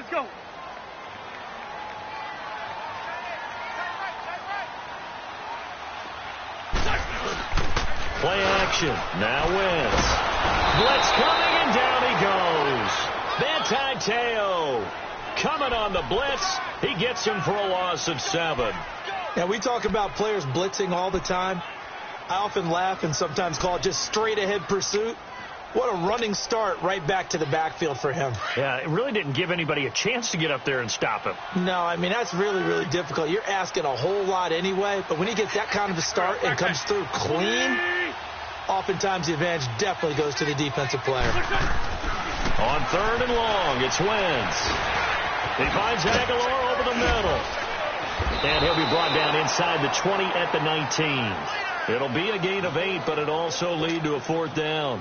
let's go. Play action. Now Wentz. Blitz coming, and down he goes. Teo coming on the blitz. He gets him for a loss of 7. Yeah, we talk about players blitzing all the time. I often laugh and sometimes call it just straight-ahead pursuit. What a running start right back to the backfield for him. Yeah, it really didn't give anybody a chance to get up there and stop him. No, I mean, that's really, really difficult. You're asking a whole lot anyway, but when he gets that kind of a start and comes through clean, oftentimes the advantage definitely goes to the defensive player. On 3rd and long, it's Wentz. He finds Aguilar over the middle. And he'll be brought down inside the 20 at the 19. It'll be a gain of 8, but it'll also lead to a 4th down.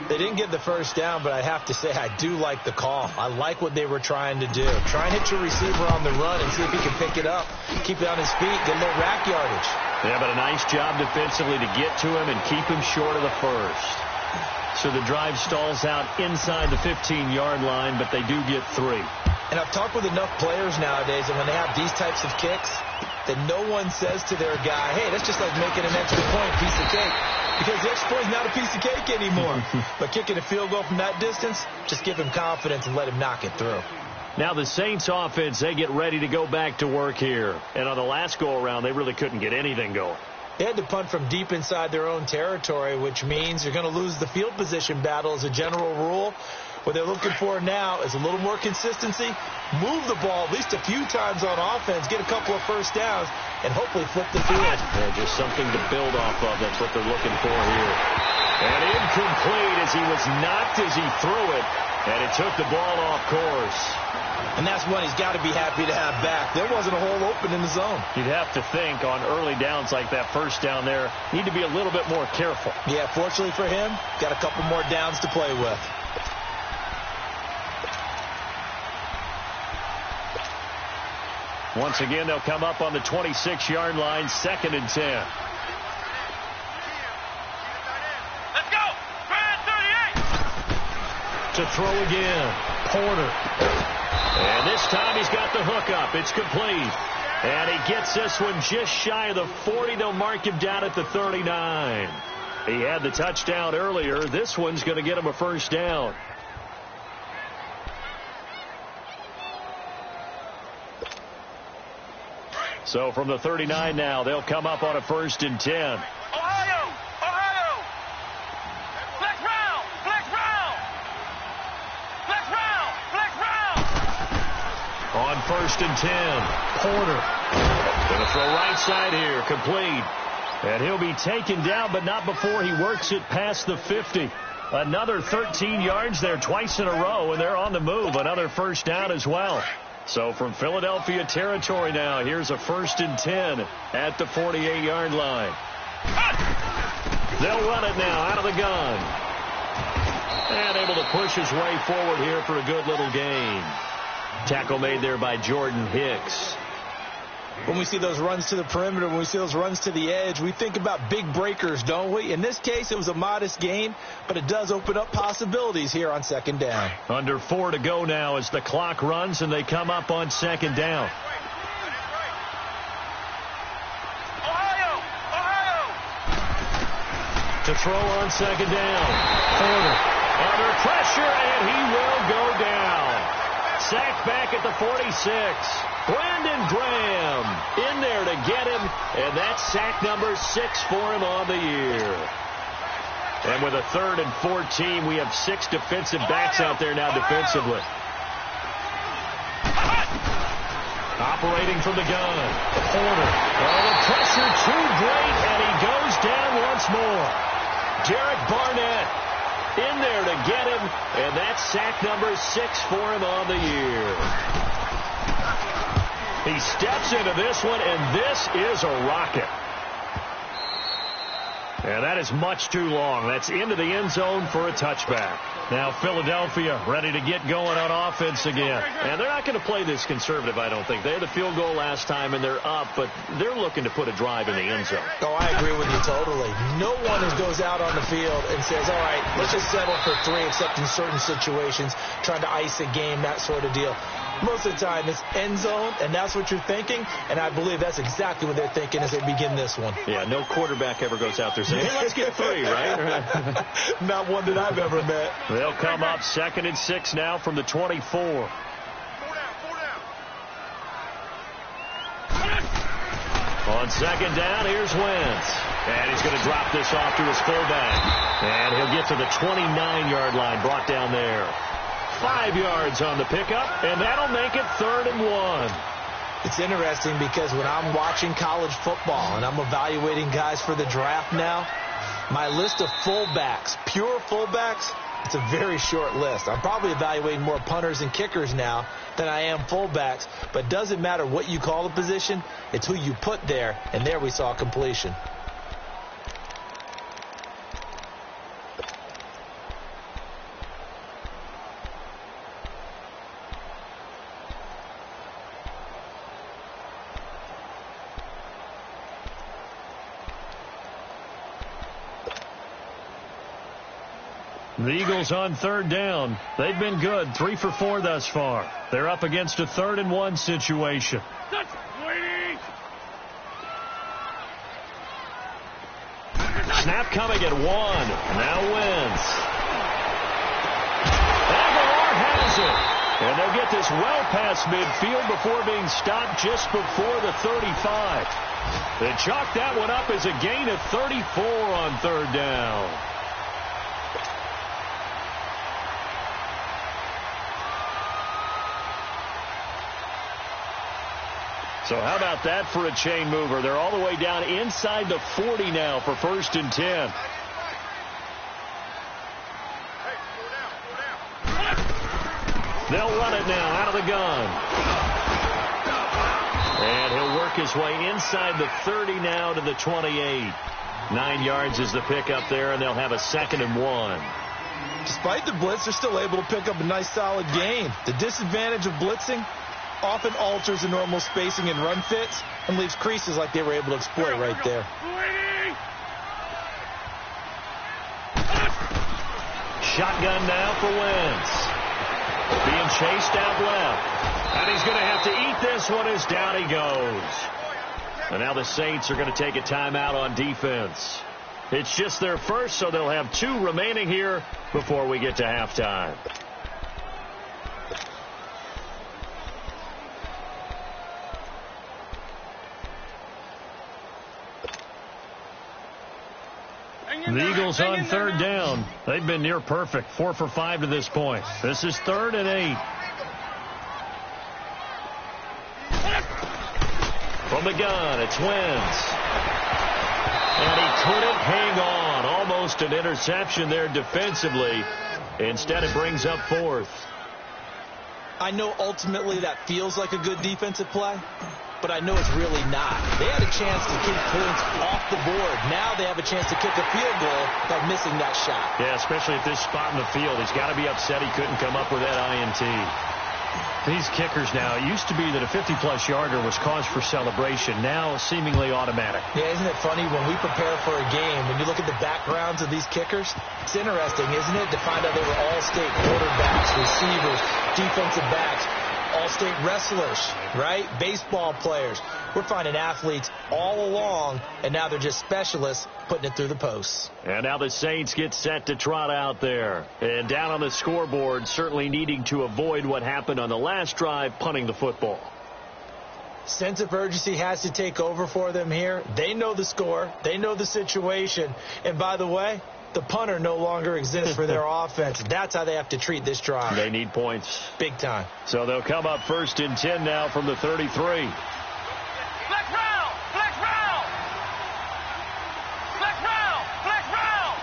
They didn't get the first down, but I have to say I do like the call. I like what they were trying to do. Try and hit your receiver on the run and see if he can pick it up. Keep it on his feet, get a little rack yardage. Yeah, but a nice job defensively to get to him and keep him short of the first. So the drive stalls out inside the 15-yard line, but they do get 3. And I've talked with enough players nowadays, and when they have these types of kicks, that no one says to their guy, hey, that's just like making an extra point, piece of cake. Because the extra point is not a piece of cake anymore. But kicking a field goal from that distance, just give him confidence and let him knock it through. Now the Saints offense, they get ready to go back to work here. And on the last go-around, they really couldn't get anything going. They had to punt from deep inside their own territory, which means you're going to lose the field position battle as a general rule. What they're looking for now is a little more consistency, move the ball at least a few times on offense, get a couple of first downs, and hopefully flip the field. Yeah, just something to build off of. That's what they're looking for here. And incomplete as he was knocked as he threw it, and it took the ball off course. And that's one he's got to be happy to have back. There wasn't a hole open in the zone. You'd have to think on early downs like that first down there, need to be a little bit more careful. Yeah, fortunately for him, got a couple more downs to play with. Once again, they'll come up on the 26-yard line, 2nd and 10. Let's go! Brad 38! To throw again, Porter. And this time he's got the hook up. It's complete. And he gets this one just shy of the 40. They'll mark him down at the 39. He had the touchdown earlier. This one's going to get him a first down. So from the 39 now, they'll come up on a 1st and 10. Ohio! Ohio! Flex round! Flex round! Flex round! Flex round! On 1st and 10, Porter. Going to throw right side here, complete. And he'll be taken down, but not before he works it past the 50. Another 13 yards there twice in a row, and they're on the move. Another first down as well. So from Philadelphia territory now, here's a 1st and 10 at the 48-yard line. They'll run it now out of the gun. And able to push his way forward here for a good little gain. Tackle made there by Jordan Hicks. When we see those runs to the perimeter, when we see those runs to the edge, we think about big breakers, don't we? In this case, it was a modest gain, but it does open up possibilities here on 2nd down. Under 4 to go now as the clock runs and they come up on 2nd down. Ohio! Ohio! To throw on 2nd down. Porter under pressure, and he will go down. Sacked back at the 46. Brandon Graham in there to get him, and that's sack number 6 for him on the year. And with a 3rd and 14, we have 6 defensive backs out there now defensively. Operating from the gun. Porter. Oh, the pressure too great, and he goes down once more. Derek Barnett in there to get him, and that's sack number 6 for him on the year. He steps into this one, and this is a rocket. And that is much too long. That's into the end zone for a touchback. Now Philadelphia ready to get going on offense again. And they're not going to play this conservative, I don't think. They had the field goal last time, and they're up, but they're looking to put a drive in the end zone. Oh, I agree with you totally. No one goes out on the field and says, all right, let's just settle for 3, except in certain situations, trying to ice a game, that sort of deal. Most of the time, it's end zone, and that's what you're thinking, and I believe that's exactly what they're thinking as they begin this one. Yeah, no quarterback ever goes out there saying, hey, let's get 3, right? Not one that I've ever met. They'll come up 2nd and 6 now from the 24. On 2nd down, here's Wentz. And he's going to drop this off to his fullback. And he'll get to the 29-yard line, brought down there. 5 yards on the pickup, and that'll make it 3rd and 1. It's interesting because when I'm watching college football and I'm evaluating guys for the draft now, my list of fullbacks, pure fullbacks, it's a very short list. I'm probably evaluating more punters and kickers now than I am fullbacks, but it doesn't matter what you call the position, it's who you put there, and there we saw completion. The Eagles on 3rd down. They've been good, 3 for 4 thus far. They're up against a 3rd and 1 situation. Snap coming at 1. Now Wentz. Aguilar has it. And they'll get this well past midfield before being stopped just before the 35. They chalk that one up as a gain of 34 on 3rd down. So how about that for a chain mover? They're all the way down inside the 40 now for 1st and 10. They'll run it now out of the gun. And he'll work his way inside the 30 now to the 28. 9 yards is the pickup there, and they'll have a 2nd and 1. Despite the blitz, they're still able to pick up a nice solid gain. The disadvantage of blitzing often alters the normal spacing and run fits and leaves creases like they were able to exploit right there. Shotgun now for Wentz. Being chased out left. And he's going to have to eat this one as down he goes. And now the Saints are going to take a timeout on defense. It's just their first, so they'll have 2 remaining here before we get to halftime. The Eagles on 3rd down. They've been near perfect, 4 for 5 to this point. This is 3rd and 8. From the gun, it's Wentz. And he couldn't hang on. Almost an interception there defensively. Instead, it brings up 4th. I know ultimately that feels like a good defensive play, but I know it's really not. They had a chance to keep points off the board. Now they have a chance to kick a field goal by missing that shot. Yeah, especially at this spot in the field. He's got to be upset he couldn't come up with that INT. These kickers now, it used to be that a 50-plus yarder was cause for celebration. Now seemingly automatic. Yeah, isn't it funny when we prepare for a game, when you look at the backgrounds of these kickers, it's interesting, isn't it, to find out they were all-state quarterbacks, receivers, defensive backs, all-state wrestlers, right? Baseball players. We're finding athletes all along, and now they're just specialists putting it through the posts. And now the Saints get set to trot out there. And down on the scoreboard, certainly needing to avoid what happened on the last drive, punting the football. Sense of urgency has to take over for them here. They know the score. They know the situation. And by the way, the punter no longer exists for their offense. That's how they have to treat this drive. They need points. Big time. So they'll come up 1st and 10 now from the 33. Flex round! Flex round! Flex round! Flex round!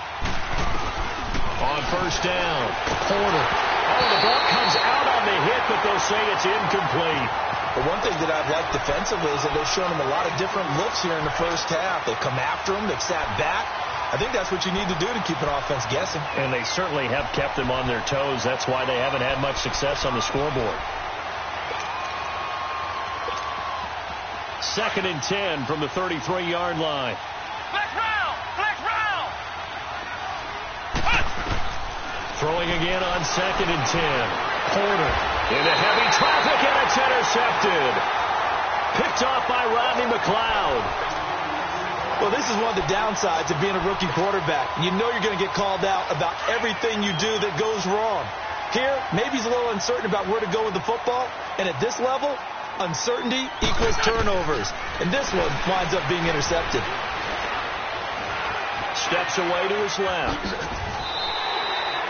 On 1st down, Porter. Oh, the ball comes out on the hit, but they'll say it's incomplete. But one thing that I've liked defensively is that they've shown them a lot of different looks here in the first half. They've come after them. They've sat back. I think that's what you need to do to keep an offense guessing. And they certainly have kept them on their toes. That's why they haven't had much success on the scoreboard. 2nd and 10 from the 33-yard line. Flex round! Flex round! Throwing again on 2nd and 10. Porter into heavy traffic, and it's intercepted. Picked off by Rodney McLeod. Well, this is one of the downsides of being a rookie quarterback. You know you're going to get called out about everything you do that goes wrong. Here, maybe he's a little uncertain about where to go with the football, and at this level, uncertainty equals turnovers. And this one winds up being intercepted. Steps away to his left.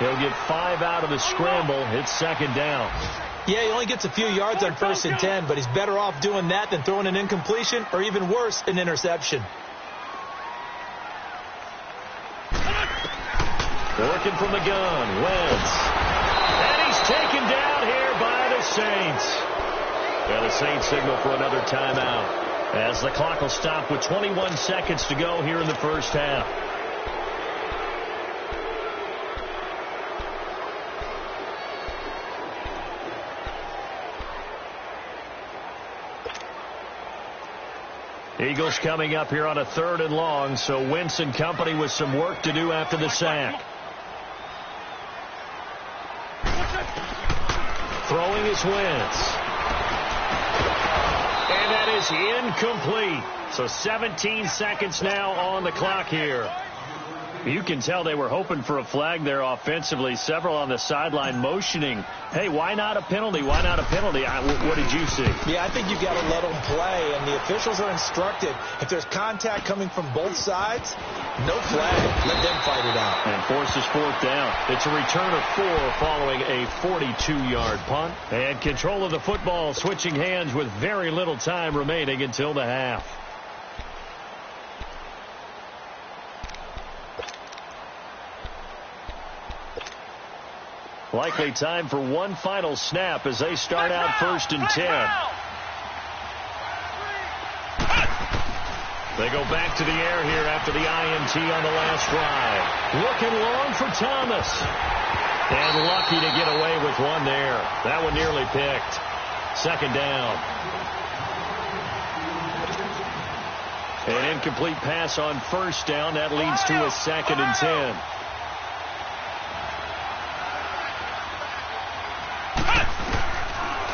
He'll get 5 out of the scramble. It's 2nd down. Yeah, he only gets a few yards on 1st and 10, but he's better off doing that than throwing an incompletion or even worse, an interception. Working from the gun, Wentz. And he's taken down here by the Saints. And the Saints signal for another timeout as the clock will stop with 21 seconds to go here in the first half. Eagles coming up here on a 3rd and long, so Wentz and company with some work to do after the sack. Throwing is Wentz. And that is incomplete. So 17 seconds now on the clock here. You can tell they were hoping for a flag there offensively. Several on the sideline motioning, hey, why not a penalty? Why not a penalty? What did you see? Yeah, I think you've got to let them play, and the officials are instructed. If there's contact coming from both sides, no flag. Let them fight it out. And forces 4th down. It's a return of 4 following a 42-yard punt. And control of the football switching hands with very little time remaining until the half. Likely time for one final snap as they start out 1st and 10. They go back to the air here after the INT on the last drive. Looking long for Thomas. And lucky to get away with one there. That one nearly picked. 2nd down. An incomplete pass on 1st down. That leads to a 2nd and 10.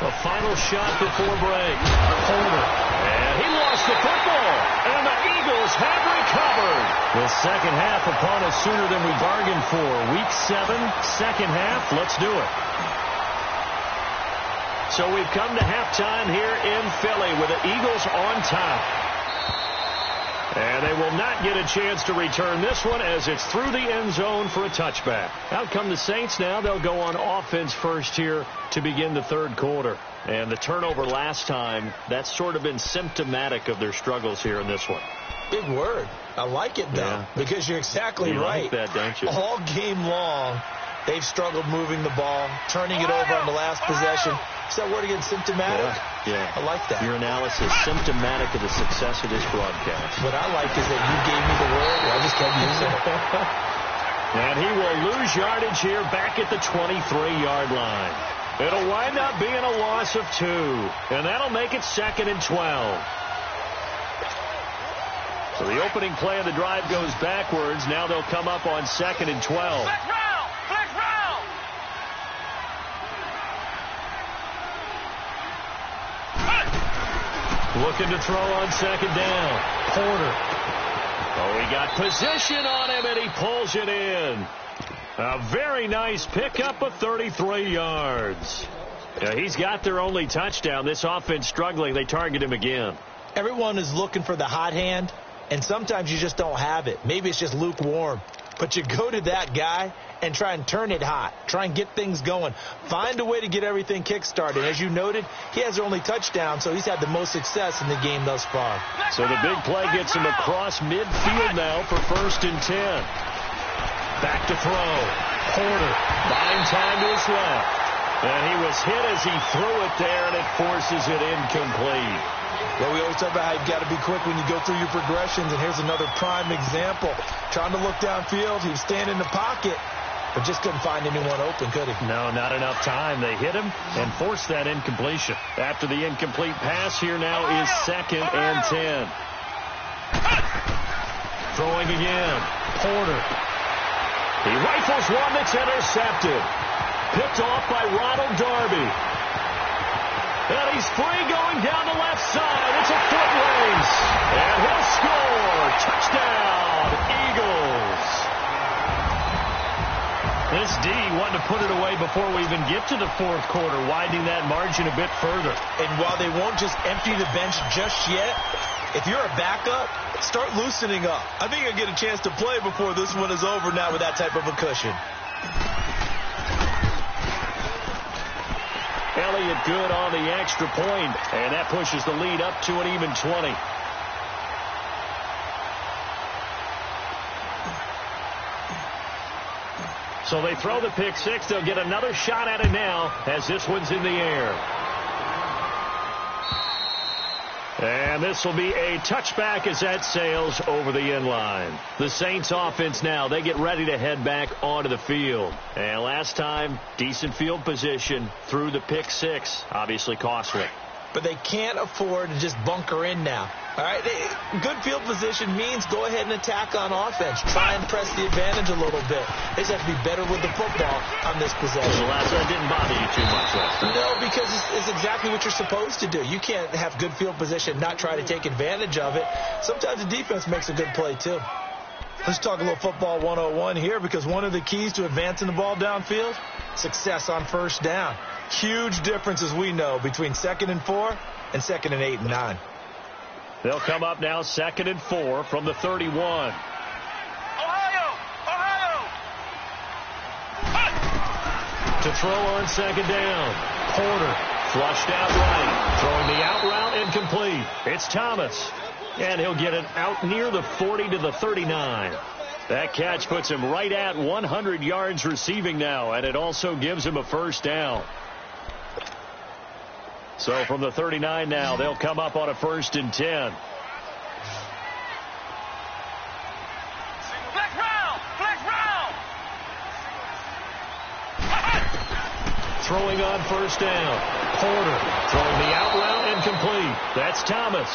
A final shot before break. Porter. And he lost the football. And the Eagles have recovered. The second half upon us sooner than we bargained for. Week 7, second half. Let's do it. So we've come to halftime here in Philly with the Eagles on top. And they will not get a chance to return this one as it's through the end zone for a touchback. Out come the Saints now. They'll go on offense first here to begin the 3rd quarter. And the turnover last time, that's sort of been symptomatic of their struggles here in this one. Big word. I like it, though, because you're exactly right. You like that, don't you? All game long, they've struggled moving the ball, turning it over on the last possession. Is that word again, symptomatic? Yeah. I like that. Your analysis, symptomatic of the success of this broadcast. What I like is that you gave me the word, I just kept using it. And he will lose yardage here back at the 23-yard line. It'll wind up being a loss of 2. And that'll make it 2nd and 12. So the opening play of the drive goes backwards. Now they'll come up on 2nd and 12. Flex round! Flex round! Looking to throw on 2nd down. Porter. Oh, he got position on him, and he pulls it in. A very nice pickup of 33 yards. Yeah, he's got their only touchdown. This offense struggling. They target him again. Everyone is looking for the hot hand, and sometimes you just don't have it. Maybe it's just lukewarm. But you go to that guy and try and turn it hot. Try and get things going. Find a way to get everything kick-started. As you noted, he has their only touchdown, so he's had the most success in the game thus far. So the big play gets him across midfield now for 1st and 10. Back to throw. Porter buying time to his left. And he was hit as he threw it there, and it forces it incomplete. Well, we always talk about how you've got to be quick when you go through your progressions, and here's another prime example. Trying to look downfield, he was standing in the pocket, but just couldn't find anyone open, could he? No, not enough time. They hit him and forced that incompletion. After the incomplete pass, here now is 2nd and 10. Throwing again. Porter. He rifles one that's intercepted. Picked off by Ronald Darby. And he's free going down the left side. It's a foot race. And he'll score. Touchdown, Eagles. This D wanted to put it away before we even get to the fourth quarter, widening that margin a bit further. And while they won't just empty the bench just yet, if you're a backup, start loosening up. I think you'll get a chance to play before this one is over now with that type of a cushion. Elliott good on the extra point, and that pushes the lead up to an even 20. So they throw the pick six. They'll get another shot at it now as this one's in the air. And this will be a touchback as that sails over the end line. The Saints offense now, they get ready to head back onto the field. And last time, decent field position through the pick six. Obviously costly. But they can't afford to just bunker in now. All right, good field position means go ahead and attack on offense. Try and press the advantage a little bit. They just have to be better with the football on this possession. The last one didn't bother you too much last time. No, because it's exactly what you're supposed to do. You can't have good field position, not try to take advantage of it. Sometimes the defense makes a good play, too. Let's talk a little football 101 here, because one of the keys to advancing the ball downfield, success on first down. Huge difference, as we know, between 2nd and 4 and 2nd and 8 and 9. They'll come up now 2nd and 4 from the 31. Ohio! To throw on 2nd down. Porter flushed out right. Throwing the out route incomplete. It's Thomas. And he'll get it out near the 40 to the 39. That catch puts him right at 100 yards receiving now, and it also gives him a first down. So from the 39 now, they'll come up on a 1st and 10. Flex round! Flex round! Throwing on 1st down. Porter throwing the out route incomplete. That's Thomas.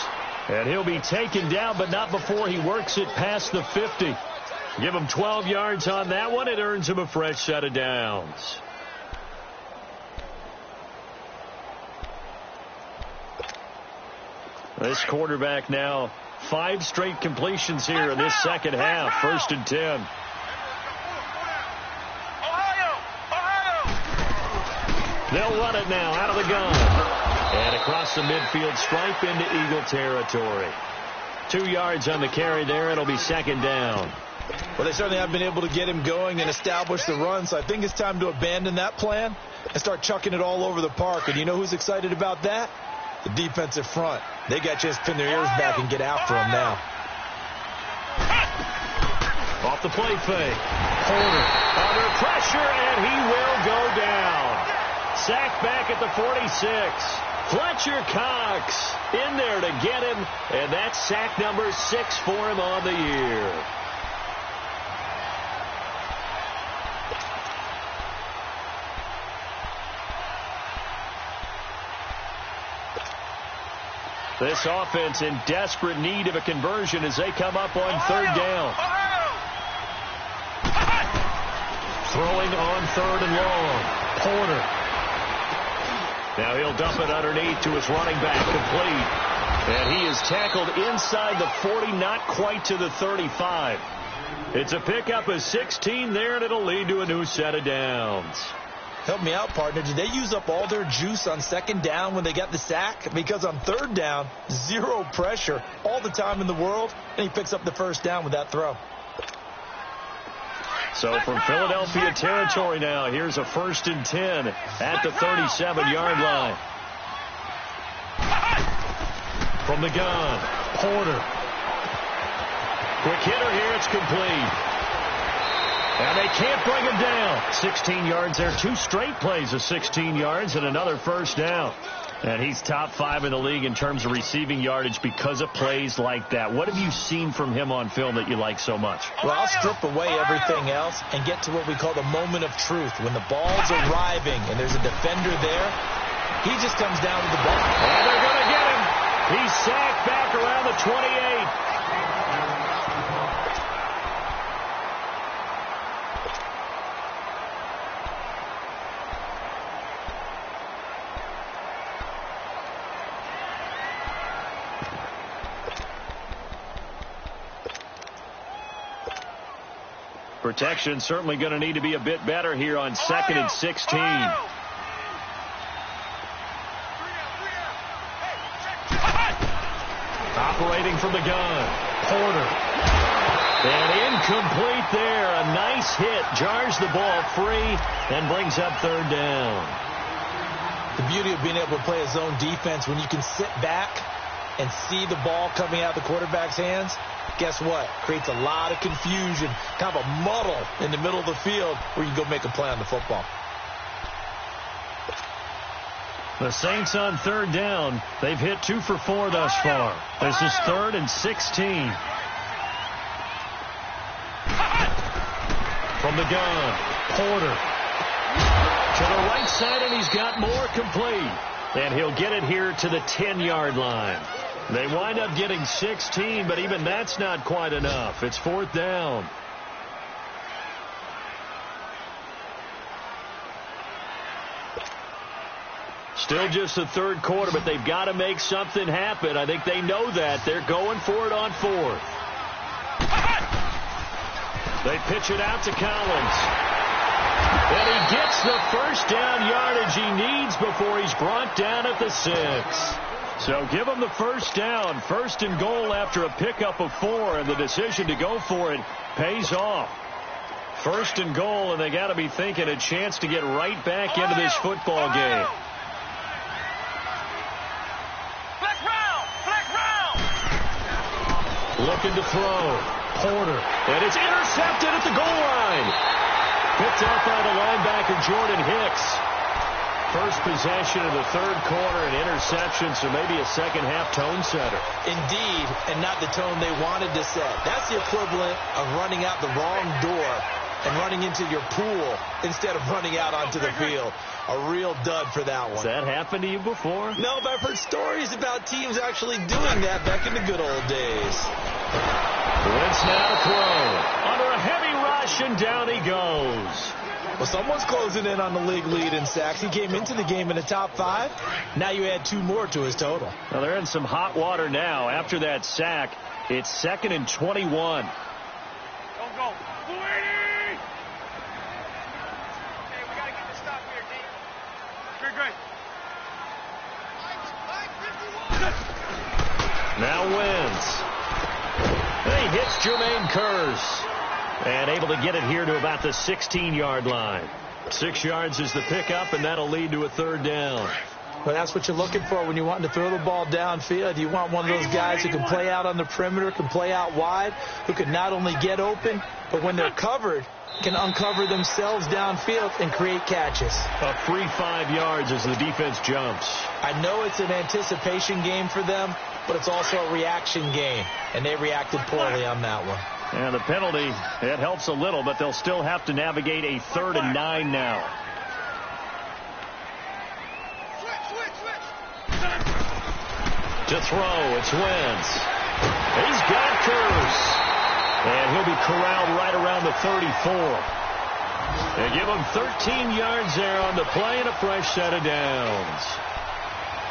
And he'll be taken down, but not before he works it past the 50. Give him 12 yards on that one. It earns him a fresh set of downs. This quarterback now 5 straight completions here in this second half. 1st and 10. They'll run it now out of the gun. And across the midfield stripe into Eagle territory. 2 yards on the carry there. It'll be 2nd down. Well, they certainly have been able to get him going and establish the run, so I think it's time to abandon that plan and start chucking it all over the park. And you know who's excited about that? The defensive front. They got a chance to pin their ears back and get after him now. Off the play fake. Porter under pressure, and he will go down. Sacked back at the 46. Fletcher Cox in there to get him, and that's sack number 6 for him on the year. This offense in desperate need of a conversion as they come up on 3rd down. Throwing on 3rd and long. Porter. Now he'll dump it underneath to his running back, complete. And he is tackled inside the 40, not quite to the 35. It's a pickup of 16 there, and it'll lead to a new set of downs. Help me out, partner. Did they use up all their juice on 2nd down when they got the sack? Because on 3rd down, 0 pressure, all the time in the world, and he picks up the 1st down with that throw. So from Philadelphia territory now, here's a 1st and 10 at the 37-yard line. From the gun, Porter. Quick hitter here, it's complete. And they can't bring him down. 16 yards there. 2 straight plays of 16 yards and another 1st down. And he's top 5 in the league in terms of receiving yardage because of plays like that. What have you seen from him on film that you like so much? Well, I'll strip away everything else and get to what we call the moment of truth. When the ball's arriving and there's a defender there, he just comes down with the ball. And they're going to get him. He's sacked back around the 28. Protection certainly going to need to be a bit better here on 2nd and 16. Operating from the gun. Porter. And incomplete there. A nice hit. Jars the ball free and brings up 3rd down. The beauty of being able to play a zone defense when you can sit back and see the ball coming out of the quarterback's hands, guess what? Creates a lot of confusion, kind of a muddle in the middle of the field where you can go make a play on the football. The Saints on 3rd down. They've hit 2 for 4 thus far. This is 3rd and 16. From the gun, Porter. To the right side, and he's got more complete. And he'll get it here to the 10-yard line. They wind up getting 16, but even that's not quite enough. It's 4th down. Still just the 3rd quarter, but they've got to make something happen. I think they know that. They're going for it on 4th. They pitch it out to Collins. And he gets the first down yardage he needs before he's brought down at the 6. So give him the first down. 1st and goal after a pickup of 4, and the decision to go for it pays off. 1st and goal, and they got to be thinking a chance to get right back into this football game. Looking to throw. Porter. And it's intercepted at the goal line. Picked up by the linebacker, Jordan Hicks. First possession of the 3rd quarter, an interception, so maybe a second-half tone setter. Indeed, and not the tone they wanted to set. That's the equivalent of running out the wrong door and running into your pool instead of running out onto the field. A real dud for that one. Has that happened to you before? No, but I've heard stories about teams actually doing that back in the good old days. Wentz now to throw. Under a heavy rush, and down he goes. Well, someone's closing in on the league lead in sacks. He came into the game in the top 5. Now you add 2 more to his total. Well, they're in some hot water now. After that sack, it's 2nd and 21. Don't go. Hey, we got to get this stop here, D. Great. Now Wentz. And he hits Jermaine Kearse. And able to get it here to about the 16-yard line. 6 yards is the pickup, and that'll lead to a 3rd down. Well, that's what you're looking for when you're wanting to throw the ball downfield. You want one of those guys who can play out on the perimeter, can play out wide, who can not only get open, but when they're covered, can uncover themselves downfield and create catches. A free 5 yards as the defense jumps. I know it's an anticipation game for them, but it's also a reaction game, and they reacted poorly on that one. And the penalty, it helps a little, but they'll still have to navigate a 3rd and 9 now. To throw, it's Wentz. He's got Kearse. And he'll be corralled right around the 34. They give him 13 yards there on the play and a fresh set of downs.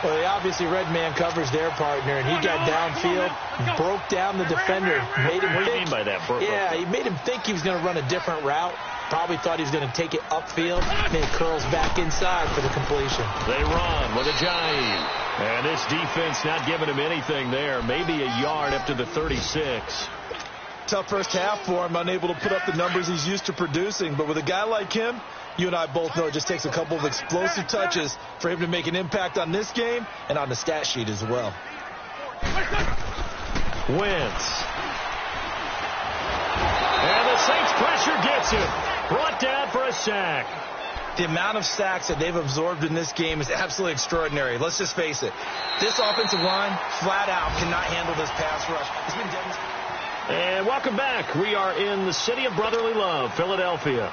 Well, they obviously red man covers their partner, and he got downfield, broke down the defender, made him What do you think. mean by that? Yeah, he made him think he was going to run a different route. Probably thought he was going to take it upfield, and it curls back inside for the completion. They run with Ajayi. And this defense not giving him anything there. Maybe a yard up to the 36. Tough first half for him, unable to put up the numbers he's used to producing. But with a guy like him, you and I both know it just takes a couple of explosive touches for him to make an impact on this game and on the stat sheet as well. Wentz. And the Saints pressure gets him. Brought down for a sack. The amount of sacks that they've absorbed in this game is absolutely extraordinary. Let's just face it. This offensive line, flat out, cannot handle this pass rush. It's been devastating. And welcome back. We are in the city of brotherly love, Philadelphia.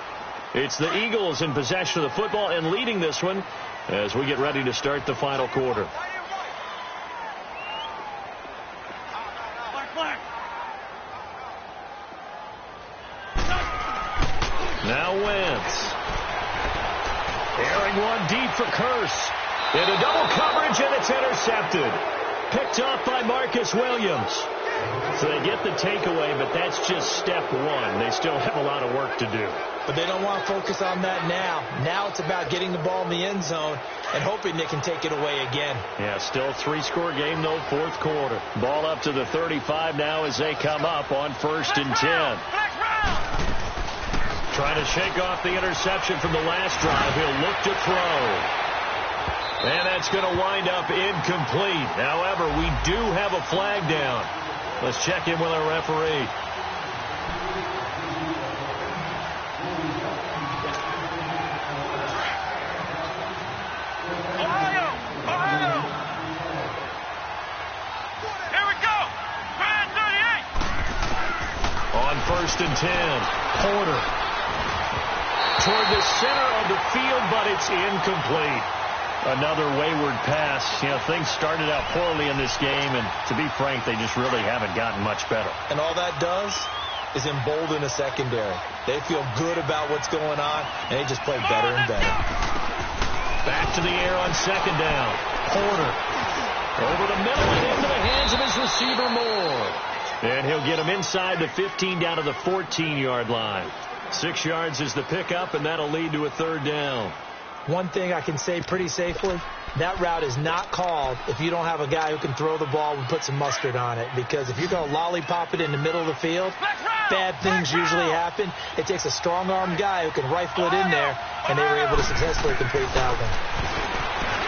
It's the Eagles in possession of the football and leading this one as we get ready to start the final quarter. Now Wentz. Airing one deep for Curse. Into double coverage, and it's intercepted. Picked off by Marcus Williams. So they get the takeaway, but that's just step one. They still have a lot of work to do. But they don't want to focus on that now. Now it's about getting the ball in the end zone and hoping they can take it away again. Yeah, still three-score game, though, fourth quarter. Ball up to the 35 now as they come up on 1st and 10. Trying to shake off the interception from the last drive. He'll look to throw. And that's going to wind up incomplete. However, we do have a flag down. Let's check in with our referee. Ohio! Here we go! Brand 38! On 1st and 10, Porter. Toward the center of the field, but it's incomplete. Another wayward pass. You know, things started out poorly in this game, and to be frank, they just really haven't gotten much better. And all that does is embolden a secondary. They feel good about what's going on, and they just play better and better. Back to the air on 2nd down. Porter. Over the middle and into the hands of his receiver, Moore. And he'll get him inside the 15 down to the 14-yard line. 6 yards is the pickup, and that'll lead to a 3rd down. One thing I can say pretty safely, that route is not called if you don't have a guy who can throw the ball and put some mustard on it. Because if you're going to lollipop it in the middle of the field, bad things usually happen. It takes a strong-armed guy who can rifle it in there, and they were able to successfully complete that one.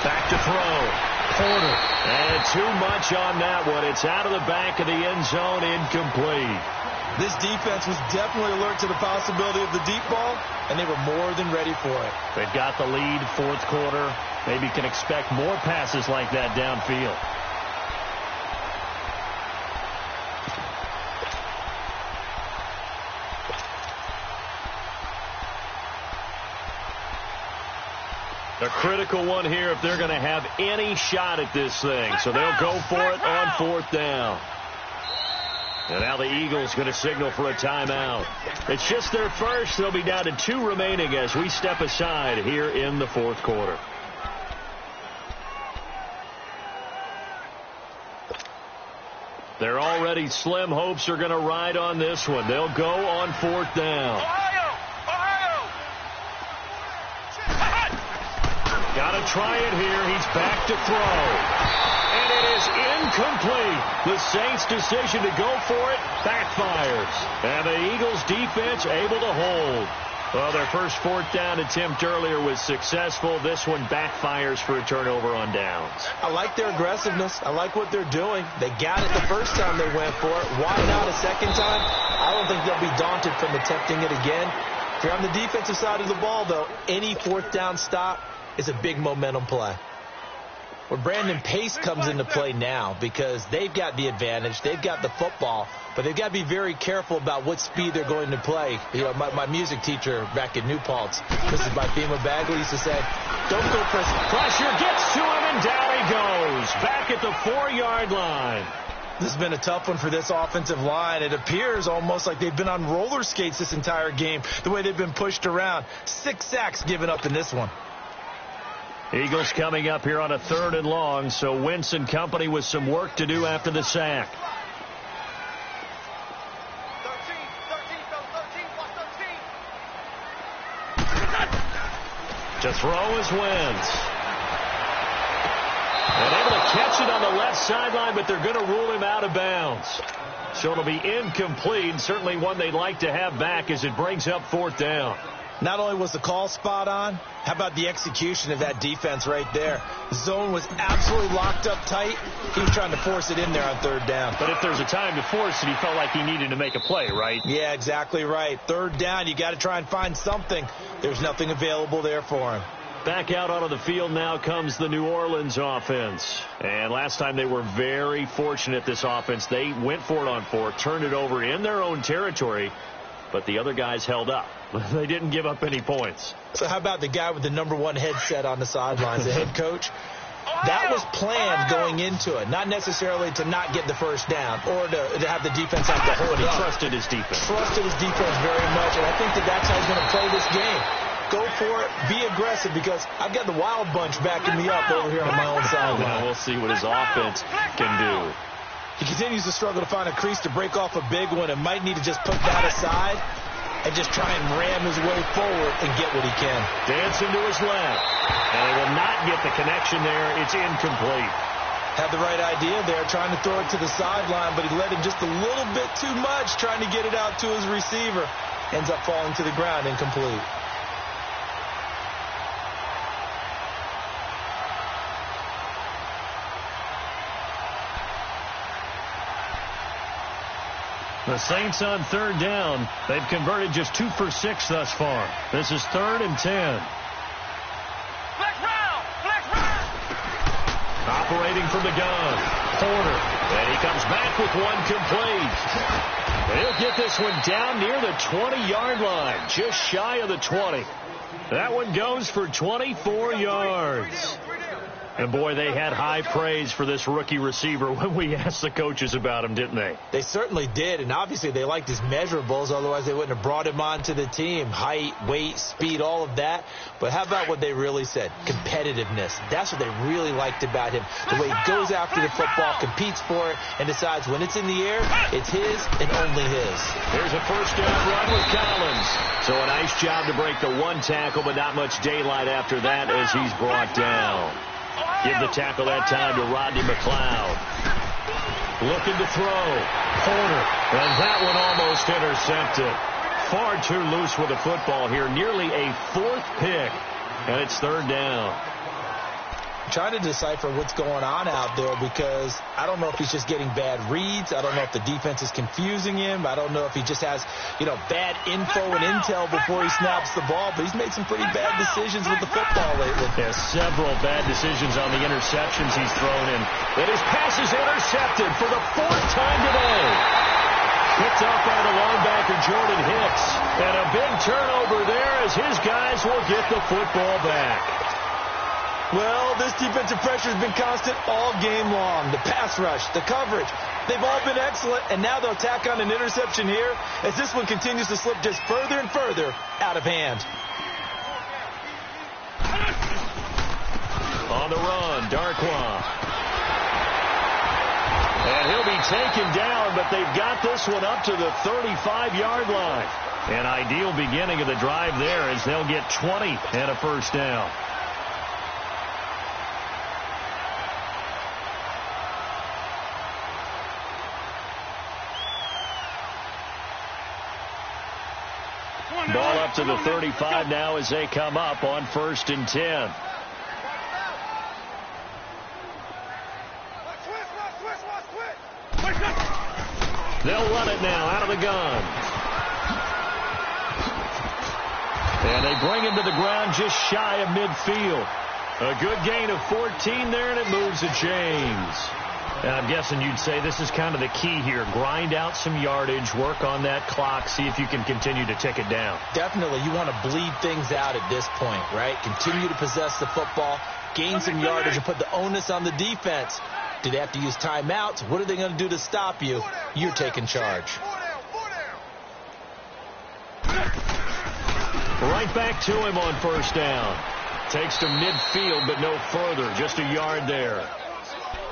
Back to throw. Porter. And too much on that one. It's out of the back of the end zone, incomplete. This defense was definitely alert to the possibility of the deep ball, and they were more than ready for it. They've got the lead, 4th quarter. Maybe can expect more passes like that downfield. A critical one here if they're going to have any shot at this thing. So they'll go for it on 4th down. And now the Eagles going to signal for a timeout. It's just their first. They'll be down to 2 remaining as we step aside here in the 4th quarter. Their already slim hopes are going to ride on this one. They'll go on 4th down. Got to try it here. He's back to throw. And it is incomplete. The Saints' decision to go for it backfires. And the Eagles' defense able to hold. Well, their first 4th down attempt earlier was successful. This one backfires for a turnover on downs. I like their aggressiveness. I like what they're doing. They got it the first time they went for it. Why not a second time? I don't think they'll be daunted from attempting it again. If you're on the defensive side of the ball, though, any 4th down stop is a big momentum play. Where Brandon Pace comes into play now because they've got the advantage. They've got the football, but they've got to be very careful about what speed they're going to play. You know, my music teacher back at New Paltz, Mrs. Bifema Bagley, used to say, don't go pressure. Pressure gets to him, and down he goes. Back at the 4-yard line. This has been a tough one for this offensive line. It appears almost like they've been on roller skates this entire game, the way they've been pushed around. 6 sacks given up in this one. Eagles coming up here on a 3rd and long, so Wentz and company with some work to do after the sack. 13. To throw is Wentz. And able to catch it on the left sideline, but they're going to rule him out of bounds. So it'll be incomplete, certainly one they'd like to have back as it brings up 4th down. Not only was the call spot on, how about the execution of that defense right there? The zone was absolutely locked up tight. He was trying to force it in there on third down. But if there's a time to force it, he felt like he needed to make a play, right? Yeah, exactly right. Third down, you got to try and find something. There's nothing available there for him. Back out onto the field now comes the New Orleans offense. And last time they were very fortunate, this offense. They went for it on fourth, turned it over in their own territory, but the other guys held up. They didn't give up any points. So how about the guy with the #1 headset on the sidelines, the head coach? That was planned going into it, not necessarily to not get the first down or to have the defense have to hold it. He trusted his defense. Trusted his defense very much, and I think that's how he's going to play this game. Go for it, be aggressive, because I've got the wild bunch backing me up over here on my own sideline. Well, we'll see what his offense can do. He continues to struggle to find a crease to break off a big one and might need to just put that aside and just try and ram his way forward and get what he can. Dancing to his left. And he will not get the connection there. It's incomplete. Had the right idea there, trying to throw it to the sideline, but he let him just a little bit too much, trying to get it out to his receiver. Ends up falling to the ground, incomplete. The Saints on third down. They've converted just 2 for 6 thus far. This is 3rd and 10. Flex round! Flex round! Operating from the gun. Porter. And he comes back with one complete. He'll get this one down near the 20-yard line. Just shy of the 20. That one goes for 24 yards. And, boy, they had high praise for this rookie receiver when we asked the coaches about him, didn't they? They certainly did, and obviously they liked his measurables. Otherwise, they wouldn't have brought him onto the team. Height, weight, speed, all of that. But how about what they really said? Competitiveness. That's what they really liked about him. The way he goes after the football, competes for it, and decides when it's in the air, it's his and only his. There's a first down run with Collins. So a nice job to break the one tackle, but not much daylight after that as he's brought down. Give the tackle that time to Rodney McLeod. Looking to throw. Porter. And that one almost intercepted. Far too loose with the football here. Nearly a 4th pick. And it's 3rd down. Trying to decipher what's going on out there, because I don't know if he's just getting bad reads. I don't know if the defense is confusing him. I don't know if he just has, bad info and intel before he snaps the ball. But he's made some pretty bad decisions with the football lately. There's several bad decisions on the interceptions he's thrown in. And his pass is intercepted for the 4th time today. Picked up by the linebacker, Jordan Hicks. And a big turnover there as his guys will get the football back. Well, this defensive pressure has been constant all game long. The pass rush, the coverage, they've all been excellent, and now they'll tack on an interception here as this one continues to slip just further and further out of hand. On the run, Darkwa. And he'll be taken down, but they've got this one up to the 35-yard line. An ideal beginning of the drive there as they'll get 20 and a first down. Ball up to the 35 now as they come up on 1st and 10. They'll run it now out of the gun. And they bring him to the ground just shy of midfield. A good gain of 14 there, and it moves the chains. And I'm guessing you'd say this is kind of the key here. Grind out some yardage, work on that clock, see if you can continue to tick it down. Definitely. You want to bleed things out at this point, right? Continue to possess the football, gain some yardage, and put the onus on the defense. Do they have to use timeouts? What are they going to do to stop you? You're taking charge. Right back to him on 1st down. Takes to midfield, but no further. Just a yard there.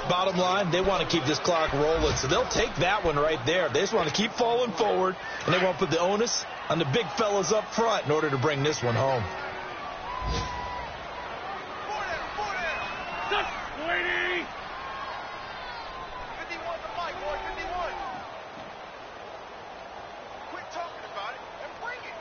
Bottom line, they want to keep this clock rolling, so they'll take that one right there. They just want to keep falling forward, and they want to put the onus on the big fellas up front in order to bring this one home. Lady! 51 the mic, boy, 51. Quit talking about it and bring it.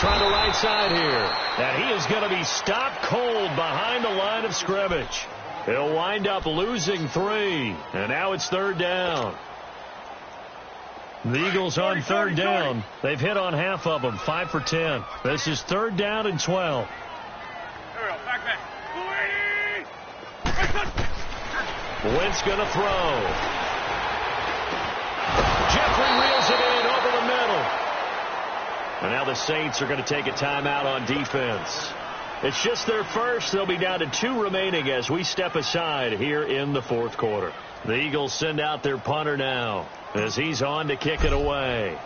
try the right side here. And he is going to be stopped cold behind the line of scrimmage. He'll wind up losing 3. And now it's 3rd down. The Eagles on 3rd down. They've hit on half of them, 5 for 10. This is 3rd down and 12. Back. Wentz going to throw. Jeffrey reels it in over the middle. And now the Saints are going to take a timeout on defense. It's just their first. They'll be down to 2 remaining as we step aside here in the 4th quarter. The Eagles send out their punter now as he's on to kick it away.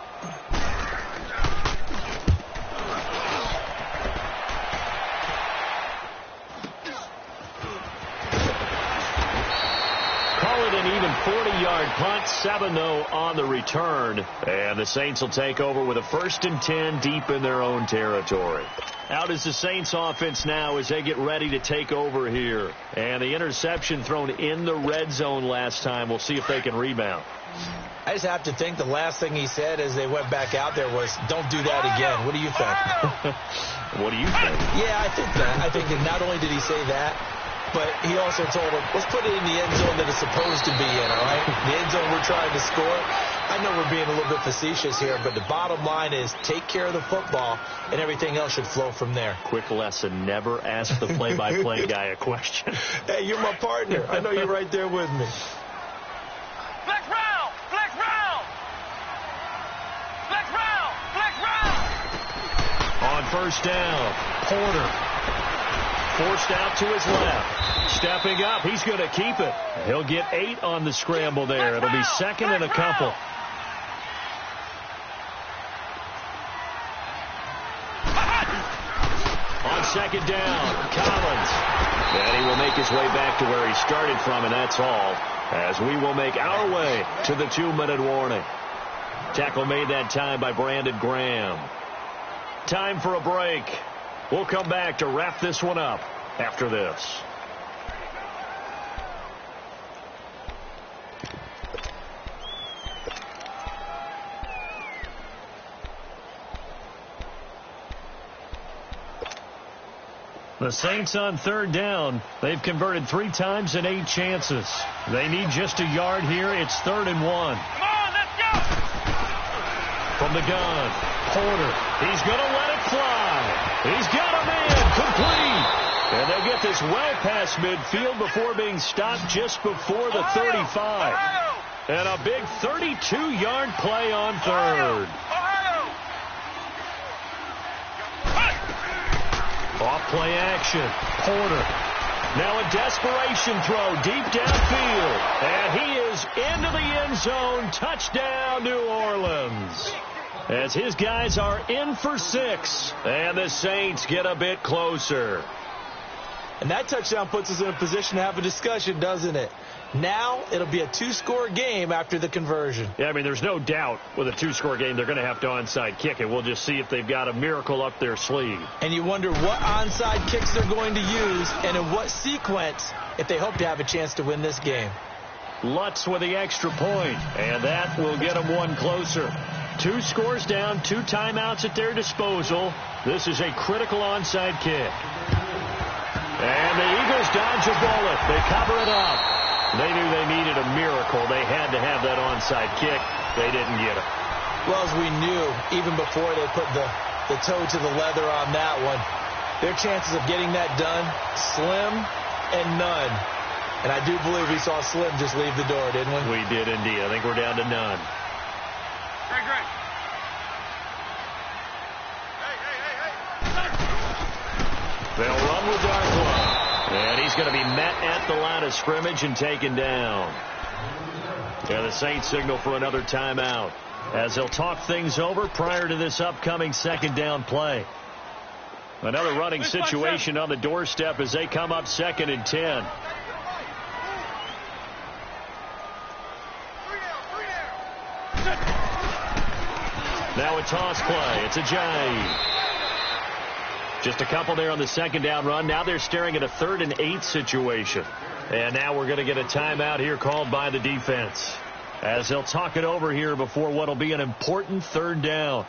Call it an even 40-yard punt, 7-0 on the return. And the Saints will take over with a 1st and 10 deep in their own territory. Out is the Saints offense now as they get ready to take over here. And the interception thrown in the red zone last time. We'll see if they can rebound. I just have to think the last thing he said as they went back out there was, don't do that again. What do you think? What do you think? Yeah, I think that. I think that not only did he say that, but he also told him, let's put it in the end zone that it's supposed to be in, all right? The end zone we're trying to score. I know we're being a little bit facetious here, but the bottom line is take care of the football, and everything else should flow from there. Quick lesson, never ask the play-by-play guy a question. Hey, you're my partner. I know you're right there with me. Flex round! Flex round! Flex round! Flex round! On 1st down, Porter. Forced out to his left. Stepping up, he's going to keep it. He'll get 8 on the scramble there. It'll be 2nd and a couple. On 2nd down, Collins. And he will make his way back to where he started from, and that's all. As we will make our way to the 2-minute warning. Tackle made that time by Brandon Graham. Time for a break. We'll come back to wrap this one up after this. The Saints on 3rd down. They've converted 3 times in 8 chances. They need just a yard here. It's 3rd and 1. Come on, let's go! From the gun, Porter. He's going to let it fly. He's got a man complete. And they'll get this well past midfield before being stopped just before the 35. And a big 32-yard play on 3rd. Off play action. Porter. Now a desperation throw deep downfield. And he is into the end zone. Touchdown, New Orleans. As his guys are in for 6. And the Saints get a bit closer. And that touchdown puts us in a position to have a discussion, doesn't it? Now it'll be a 2-score game after the conversion. Yeah, I mean, there's no doubt with a 2-score game they're going to have to onside kick it. We'll just see if they've got a miracle up their sleeve. And you wonder what onside kicks they're going to use and in what sequence if they hope to have a chance to win this game. Lutz with the extra point, and that will get them one closer. 2 scores down, 2 timeouts at their disposal. This is a critical onside kick. And the Eagles dodge a bullet. They cover it up. They knew they needed a miracle. They had to have that onside kick. They didn't get it. Well, as we knew, even before they put the toe to the leather on that one, their chances of getting that done, slim and none. And I do believe we saw Slim just leave the door, didn't we? We did indeed. I think we're down to none. Great. They'll run with Darkwa. And he's going to be met at the line of scrimmage and taken down. And the Saints signal for another timeout as they'll talk things over prior to this upcoming 2nd down play. Another running situation on the doorstep as they come up 2nd and 10. Now a toss play. It's Ajayi. Just a couple there on the 2nd down run. Now they're staring at a 3rd and 8 situation. And now we're going to get a timeout here called by the defense as they'll talk it over here before what will be an important 3rd down.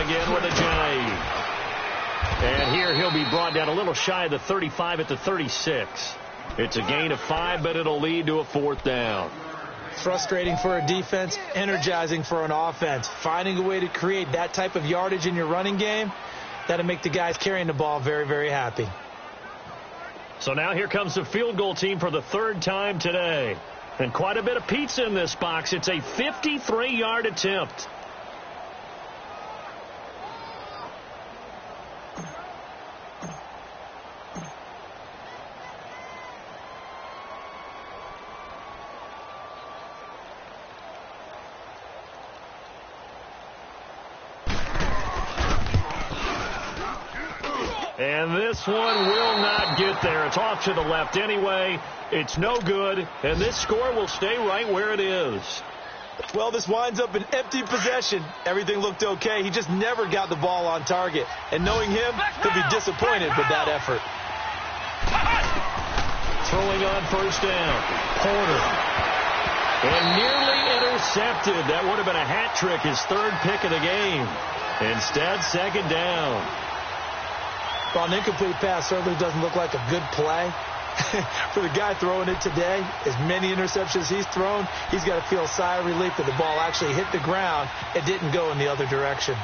again with a J. And here he'll be brought down a little shy of the 35 at the 36. It's a gain of 5, but it'll lead to a 4th down. Frustrating for a defense, energizing for an offense. Finding a way to create that type of yardage in your running game, that'll make the guys carrying the ball very, very happy. So now here comes the field goal team for the 3rd time today. And quite a bit of pizza in this box. It's a 53-yard attempt. And this one will not get there. It's off to the left anyway. It's no good, and this score will stay right where it is. Well, this winds up an empty possession. Everything looked okay. He just never got the ball on target. And knowing him, he'll be disappointed with that effort. Throwing on 1st down. Porter. And nearly intercepted. That would have been a hat trick, his 3rd pick of the game. Instead, 2nd down. Well, an incomplete pass certainly doesn't look like a good play. For the guy throwing it today, as many interceptions he's thrown, he's got to feel a sigh of relief that the ball actually hit the ground and didn't go in the other direction.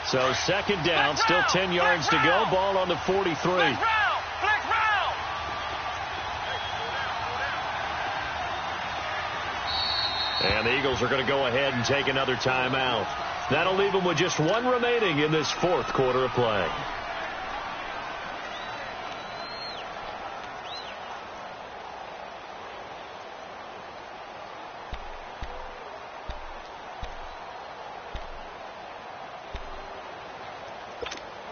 So 2nd down, still 10 yards to go. Ball on the 43. And the Eagles are going to go ahead and take another timeout. That'll leave them with just 1 remaining in this 4th quarter of play.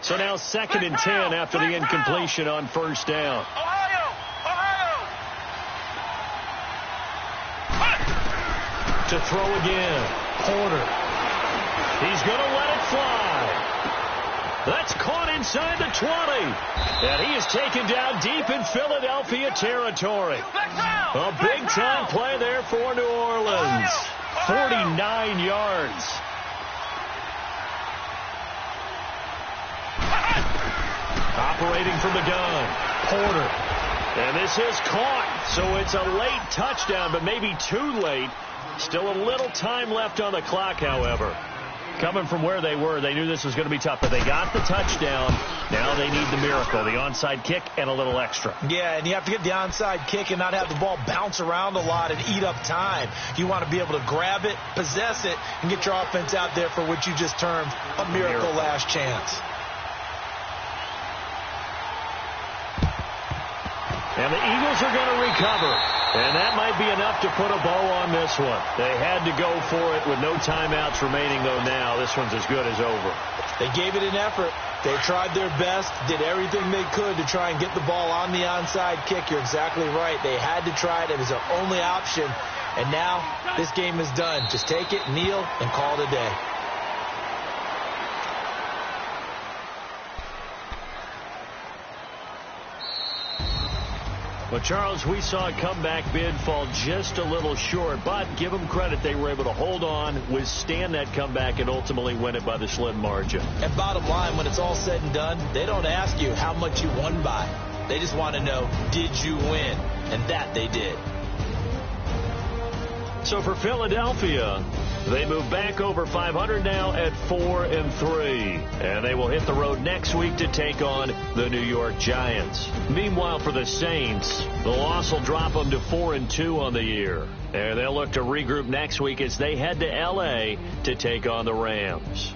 So now 2nd and 10 after the incompletion on 1st down. To throw again. Porter. He's going to let it fly. That's caught inside the 20. And he is taken down deep in Philadelphia territory. A big-time play there for New Orleans. 49 yards. Operating from the gun. Porter. And this is caught. So it's a late touchdown, but maybe too late. Still a little time left on the clock, however. Coming from where they were, they knew this was going to be tough, but they got the touchdown. Now they need the miracle, the onside kick and a little extra. Yeah, and you have to get the onside kick and not have the ball bounce around a lot and eat up time. You want to be able to grab it, possess it, and get your offense out there for what you just termed a miracle last chance. And the Eagles are going to recover. And that might be enough to put a bow on this one. They had to go for it with no timeouts remaining, though now this one's as good as over. They gave it an effort. They tried their best, did everything they could to try and get the ball on the onside kick. You're exactly right. They had to try it. It was their only option. And now this game is done. Just take it, kneel, and call it a day. Well, Charles, we saw a comeback bid fall just a little short, but give them credit. They were able to hold on, withstand that comeback, and ultimately win it by the slim margin. And bottom line, when it's all said and done, they don't ask you how much you won by. They just want to know, did you win? And that they did. So for Philadelphia, they move back over 500 now at 4-3. And they will hit the road next week to take on the New York Giants. Meanwhile, for the Saints, the loss will drop them to 4-2 on the year. And they'll look to regroup next week as they head to L.A. to take on the Rams.